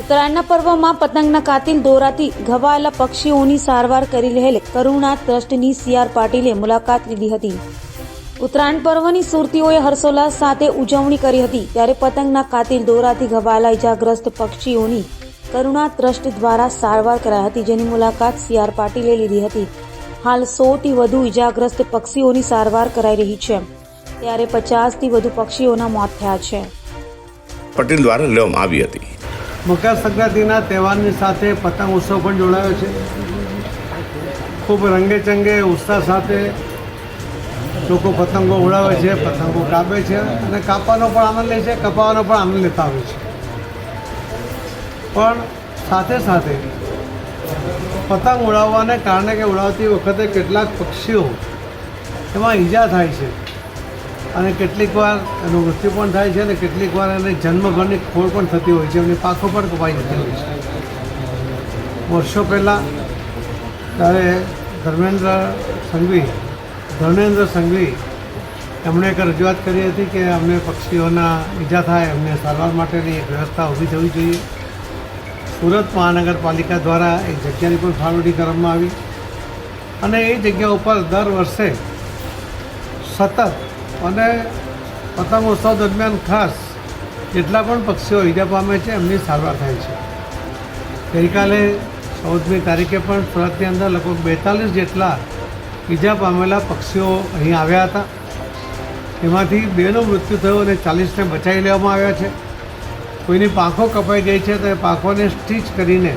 ઉત્તરાયણના પર્વમાં પતંગના કાતિલ દોરાથી ઘવાયેલા પક્ષીઓની સારવાર કરી રહેલ કરુણા ટ્રસ્ટની સીઆર પાટીલે મુલાકાત લીધી હતી। ઉત્તરાયણ પર્વની સુરતીઓએ હર્ષોલ્લાસ સાથે ઉજવણી કરી હતી, ત્યારે પતંગના કાતિલ દોરાથી ઘવાયેલા ઇજાગ્રસ્ત પક્ષીઓની કરુણા ટ્રસ્ટ દ્વારા સારવાર કરાઈ હતી, જેની મુલાકાત સીઆર પાટીલે લીધી હતી। હાલ 100થી વધુ ઇજાગ્રસ્ત પક્ષીઓની સારવાર કરાઈ રહી છે, ત્યારે 50થી વધુ પક્ષીઓના મોત થયા છે। પટેલ દ્વારા લેવામાં આવી હતી। મકર સંક્રાંતિના તહેવારની સાથે પતંગ ઉત્સવ પણ જોડાયો છે। ખૂબ રંગેચંગે ઉત્સાહ સાથે લોકો પતંગો ઉડાવે છે, પતંગો કાપે છે અને કાપવાનો પણ આનંદ લે છે, કપાવાનો પણ આનંદ લેતા હોય છે। પણ સાથે સાથે પતંગ ઉડાવવાને કારણે કે ઉડાવતી વખતે કેટલાક પક્ષીઓ એમાં ઈજા થાય છે અને કેટલીક વાર એનું મૃત્યુ પણ થાય છે અને કેટલીક વાર એને જન્મભરની ખોળ પણ થતી હોય છે, એમની પાંખો પણ કપાઈ જતી હોય છે। વર્ષો પહેલાં ત્યારે ધર્મેન્દ્ર સંઘવી એમણે એક રજૂઆત કરી હતી કે અમને પક્ષીઓના ઈજા થાય, એમને સારવાર માટેની એક વ્યવસ્થા ઊભી થવી જોઈએ। સુરત મહાનગરપાલિકા દ્વારા એક જગ્યાની પણ ફાળવણી કરવામાં આવી અને એ જગ્યા ઉપર દર વર્ષે સતત અને પતંગોત્સવ દરમિયાન ખાસ જેટલા પણ પક્ષીઓ ઈજા પામે છે એમની સારવાર થાય છે। ગઈકાલે 14મી તારીખે પણ સુરતની અંદર લગભગ 42 જેટલા ઈજા પામેલા પક્ષીઓ અહીં આવ્યા હતા। એમાંથી 2નું મૃત્યુ થયું અને 40ને બચાવી લેવામાં આવ્યા છે। કોઈની પાંખો કપાઈ ગઈ છે તો એ પાંખોને સ્ટીચ કરીને,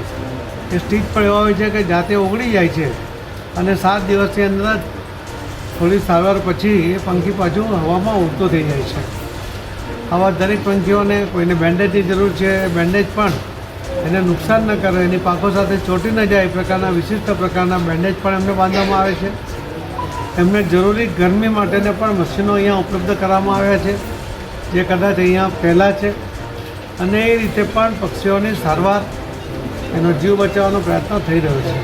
એ સ્ટીચ પણ એવા હોય છે કે જાતે ઓગળી જાય છે અને 7 દિવસની અંદર જ થોડી સારવાર પછી એ પંખી પાછું હવામાં ઉડતો થઈ જાય છે। આવા દરેક પંખીઓને કોઈને બેન્ડેજની જરૂર છે, બેન્ડેજ પણ એને નુકસાન ન કરે, એની પાંખો સાથે ચોંટી ન જાય એ પ્રકારના વિશિષ્ટ પ્રકારના બેન્ડેજ પણ એમને બાંધવામાં આવે છે। એમને જરૂરી ગરમી માટેને પણ મશીનો અહીંયા ઉપલબ્ધ કરવામાં આવ્યા છે, જે કદાચ અહીંયા પહેલાં છે અને એ રીતે પણ પક્ષીઓની સારવાર, એનો જીવ બચાવવાનો પ્રયત્ન થઈ રહ્યો છે।